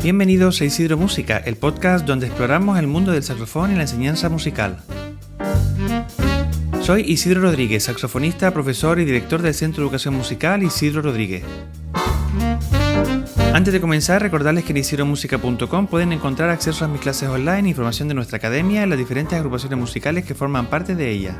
Bienvenidos a Isidro Música, el podcast donde exploramos el mundo del saxofón y la enseñanza musical. Soy Isidro Rodríguez, saxofonista, profesor y director del Centro de Educación Musical Isidro Rodríguez. Antes de comenzar, recordarles que en isidromusica.com pueden encontrar acceso a mis clases online e información de nuestra academia y las diferentes agrupaciones musicales que forman parte de ella.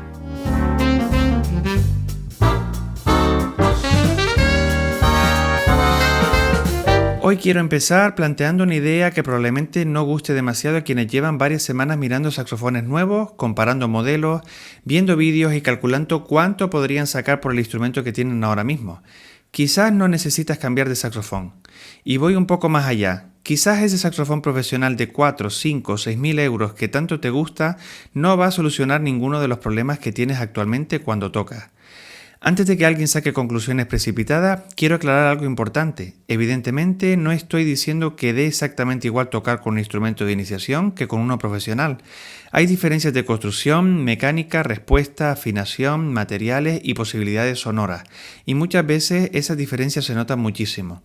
Hoy quiero empezar planteando una idea que probablemente no guste demasiado a quienes llevan varias semanas mirando saxofones nuevos, comparando modelos, viendo vídeos y calculando cuánto podrían sacar por el instrumento que tienen ahora mismo. Quizás no necesitas cambiar de saxofón. Y voy un poco más allá. Quizás ese saxofón profesional de 4, 5, 6 mil euros que tanto te gusta no va a solucionar ninguno de los problemas que tienes actualmente cuando tocas. Antes de que alguien saque conclusiones precipitadas, quiero aclarar algo importante. Evidentemente, no estoy diciendo que dé exactamente igual tocar con un instrumento de iniciación que con uno profesional. Hay diferencias de construcción, mecánica, respuesta, afinación, materiales y posibilidades sonoras, y muchas veces esas diferencias se notan muchísimo.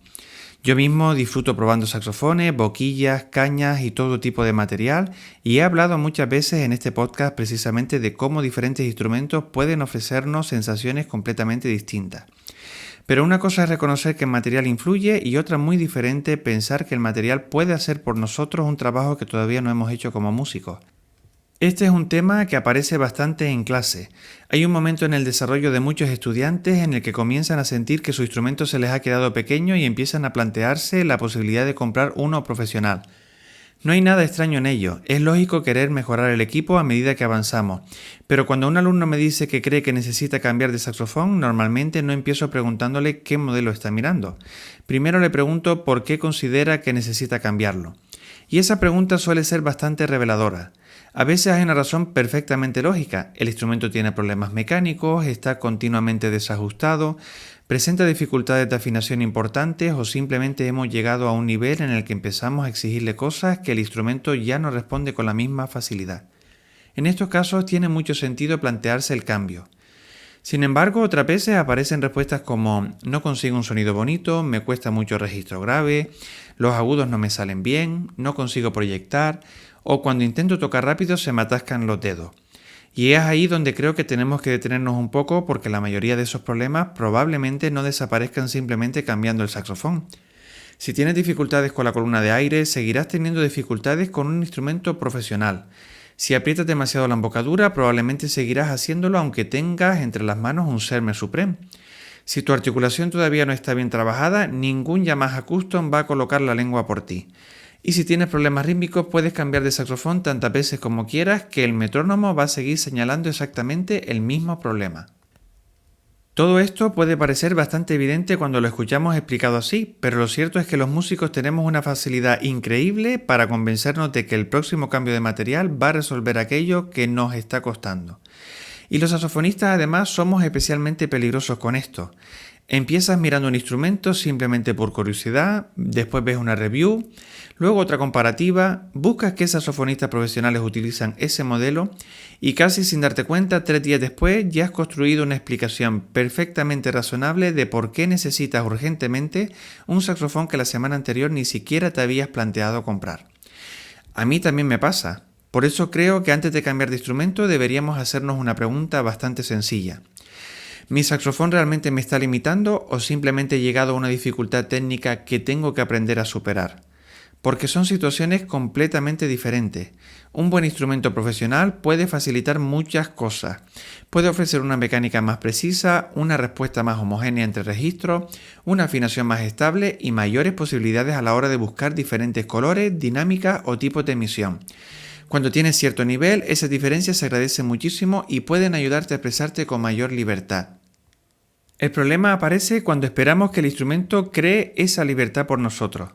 Yo mismo disfruto probando saxofones, boquillas, cañas y todo tipo de material, y he hablado muchas veces en este podcast precisamente de cómo diferentes instrumentos pueden ofrecernos sensaciones completamente distintas. Pero una cosa es reconocer que el material influye y otra muy diferente pensar que el material puede hacer por nosotros un trabajo que todavía no hemos hecho como músicos. Este es un tema que aparece bastante en clase. Hay un momento en el desarrollo de muchos estudiantes en el que comienzan a sentir que su instrumento se les ha quedado pequeño y empiezan a plantearse la posibilidad de comprar uno profesional. No hay nada extraño en ello, es lógico querer mejorar el equipo a medida que avanzamos, pero cuando un alumno me dice que cree que necesita cambiar de saxofón, normalmente no empiezo preguntándole qué modelo está mirando. Primero le pregunto por qué considera que necesita cambiarlo. Y esa pregunta suele ser bastante reveladora. A veces hay una razón perfectamente lógica. El instrumento tiene problemas mecánicos, está continuamente desajustado, presenta dificultades de afinación importantes o simplemente hemos llegado a un nivel en el que empezamos a exigirle cosas que el instrumento ya no responde con la misma facilidad. En estos casos tiene mucho sentido plantearse el cambio. Sin embargo, otras veces aparecen respuestas como no consigo un sonido bonito, me cuesta mucho registro grave, los agudos no me salen bien, no consigo proyectar o cuando intento tocar rápido se me atascan los dedos. Y es ahí donde creo que tenemos que detenernos un poco porque la mayoría de esos problemas probablemente no desaparezcan simplemente cambiando el saxofón. Si tienes dificultades con la columna de aire, seguirás teniendo dificultades con un instrumento profesional. Si aprietas demasiado la embocadura, probablemente seguirás haciéndolo aunque tengas entre las manos un Selmer Supreme. Si tu articulación todavía no está bien trabajada, ningún Yamaha Custom va a colocar la lengua por ti. Y si tienes problemas rítmicos, puedes cambiar de saxofón tantas veces como quieras que el metrónomo va a seguir señalando exactamente el mismo problema. Todo esto puede parecer bastante evidente cuando lo escuchamos explicado así, pero lo cierto es que los músicos tenemos una facilidad increíble para convencernos de que el próximo cambio de material va a resolver aquello que nos está costando. Y los saxofonistas además somos especialmente peligrosos con esto. Empiezas mirando un instrumento simplemente por curiosidad, después ves una review, luego otra comparativa, buscas qué saxofonistas profesionales utilizan ese modelo y casi sin darte cuenta, 3 días después ya has construido una explicación perfectamente razonable de por qué necesitas urgentemente un saxofón que la semana anterior ni siquiera te habías planteado comprar. A mí también me pasa. Por eso creo que antes de cambiar de instrumento deberíamos hacernos una pregunta bastante sencilla. ¿Mi saxofón realmente me está limitando o simplemente he llegado a una dificultad técnica que tengo que aprender a superar? Porque son situaciones completamente diferentes. Un buen instrumento profesional puede facilitar muchas cosas. Puede ofrecer una mecánica más precisa, una respuesta más homogénea entre registros, una afinación más estable y mayores posibilidades a la hora de buscar diferentes colores, dinámicas o tipos de emisión. Cuando tienes cierto nivel, esas diferencias se agradecen muchísimo y pueden ayudarte a expresarte con mayor libertad. El problema aparece cuando esperamos que el instrumento cree esa libertad por nosotros.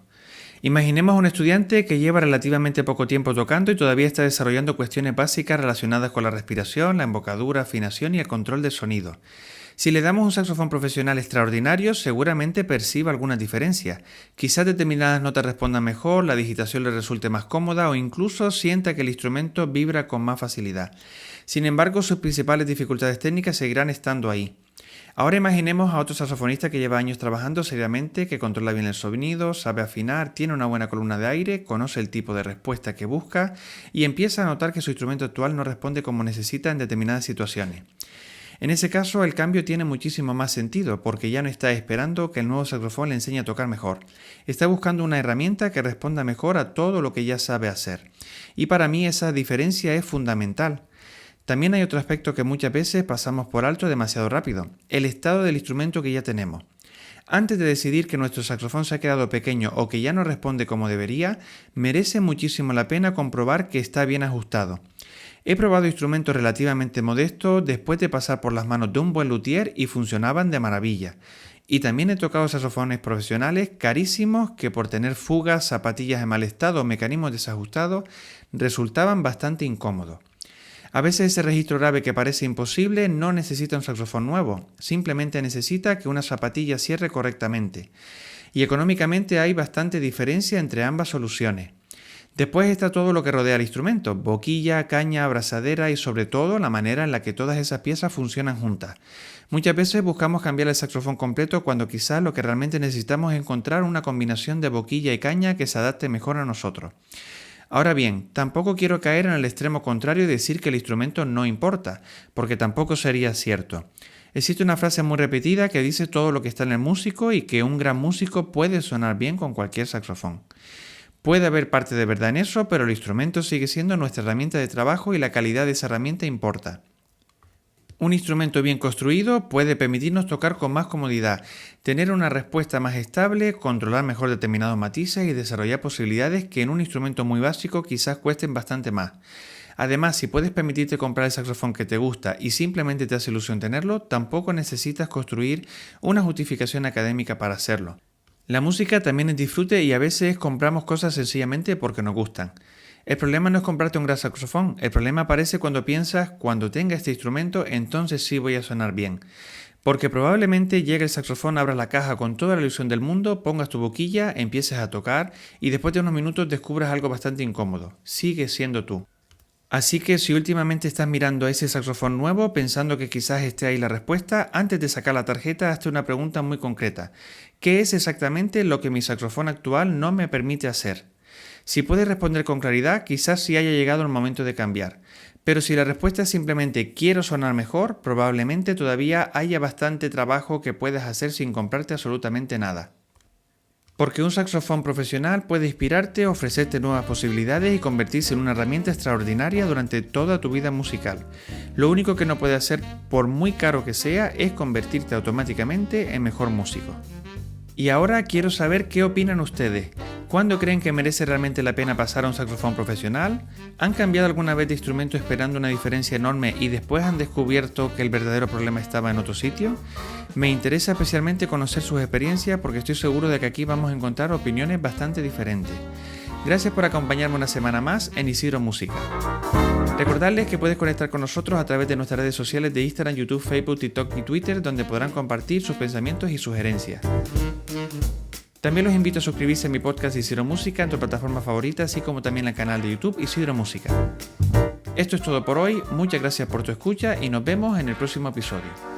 Imaginemos a un estudiante que lleva relativamente poco tiempo tocando y todavía está desarrollando cuestiones básicas relacionadas con la respiración, la embocadura, afinación y el control del sonido. Si le damos un saxofón profesional extraordinario, seguramente perciba algunas diferencias. Quizás determinadas notas respondan mejor, la digitación le resulte más cómoda o incluso sienta que el instrumento vibra con más facilidad. Sin embargo, sus principales dificultades técnicas seguirán estando ahí. Ahora imaginemos a otro saxofonista que lleva años trabajando seriamente, que controla bien el sonido, sabe afinar, tiene una buena columna de aire, conoce el tipo de respuesta que busca y empieza a notar que su instrumento actual no responde como necesita en determinadas situaciones. En ese caso, el cambio tiene muchísimo más sentido, porque ya no está esperando que el nuevo saxofón le enseñe a tocar mejor. Está buscando una herramienta que responda mejor a todo lo que ya sabe hacer. Y para mí esa diferencia es fundamental. También hay otro aspecto que muchas veces pasamos por alto demasiado rápido: el estado del instrumento que ya tenemos. Antes de decidir que nuestro saxofón se ha quedado pequeño o que ya no responde como debería, merece muchísimo la pena comprobar que está bien ajustado. He probado instrumentos relativamente modestos después de pasar por las manos de un buen luthier y funcionaban de maravilla. Y también he tocado saxofones profesionales carísimos que, por tener fugas, zapatillas en mal estado o mecanismos desajustados, resultaban bastante incómodos. A veces ese registro grave que parece imposible no necesita un saxofón nuevo, simplemente necesita que una zapatilla cierre correctamente. Y económicamente hay bastante diferencia entre ambas soluciones. Después está todo lo que rodea al instrumento: boquilla, caña, abrazadera y sobre todo la manera en la que todas esas piezas funcionan juntas. Muchas veces buscamos cambiar el saxofón completo cuando quizás lo que realmente necesitamos es encontrar una combinación de boquilla y caña que se adapte mejor a nosotros. Ahora bien, tampoco quiero caer en el extremo contrario y decir que el instrumento no importa, porque tampoco sería cierto. Existe una frase muy repetida que dice todo lo que está en el músico y que un gran músico puede sonar bien con cualquier saxofón. Puede haber parte de verdad en eso, pero el instrumento sigue siendo nuestra herramienta de trabajo y la calidad de esa herramienta importa. Un instrumento bien construido puede permitirnos tocar con más comodidad, tener una respuesta más estable, controlar mejor determinados matices y desarrollar posibilidades que en un instrumento muy básico quizás cuesten bastante más. Además, si puedes permitirte comprar el saxofón que te gusta y simplemente te hace ilusión tenerlo, tampoco necesitas construir una justificación académica para hacerlo. La música también es disfrute y a veces compramos cosas sencillamente porque nos gustan. El problema no es comprarte un gran saxofón, el problema aparece cuando piensas: cuando tenga este instrumento, entonces sí voy a sonar bien. Porque probablemente llegue el saxofón, abras la caja con toda la ilusión del mundo, pongas tu boquilla, empieces a tocar y después de unos minutos descubras algo bastante incómodo. Sigues siendo tú. Así que si últimamente estás mirando a ese saxofón nuevo pensando que quizás esté ahí la respuesta, antes de sacar la tarjeta hazte una pregunta muy concreta: ¿qué es exactamente lo que mi saxofón actual no me permite hacer? Si puedes responder con claridad, quizás sí haya llegado el momento de cambiar. Pero si la respuesta es simplemente quiero sonar mejor, probablemente todavía haya bastante trabajo que puedes hacer sin comprarte absolutamente nada. Porque un saxofón profesional puede inspirarte, ofrecerte nuevas posibilidades y convertirse en una herramienta extraordinaria durante toda tu vida musical. Lo único que no puede hacer, por muy caro que sea, es convertirte automáticamente en mejor músico. Y ahora quiero saber qué opinan ustedes. ¿Cuándo creen que merece realmente la pena pasar a un saxofón profesional? ¿Han cambiado alguna vez de instrumento esperando una diferencia enorme y después han descubierto que el verdadero problema estaba en otro sitio? Me interesa especialmente conocer sus experiencias porque estoy seguro de que aquí vamos a encontrar opiniones bastante diferentes. Gracias por acompañarme una semana más en Isidro Música. Recordarles que puedes conectar con nosotros a través de nuestras redes sociales de Instagram, YouTube, Facebook, TikTok y Twitter, donde podrán compartir sus pensamientos y sugerencias. También los invito a suscribirse a mi podcast Isidro Música en tu plataforma favorita, así como también al canal de YouTube Isidro Música. Esto es todo por hoy, muchas gracias por tu escucha y nos vemos en el próximo episodio.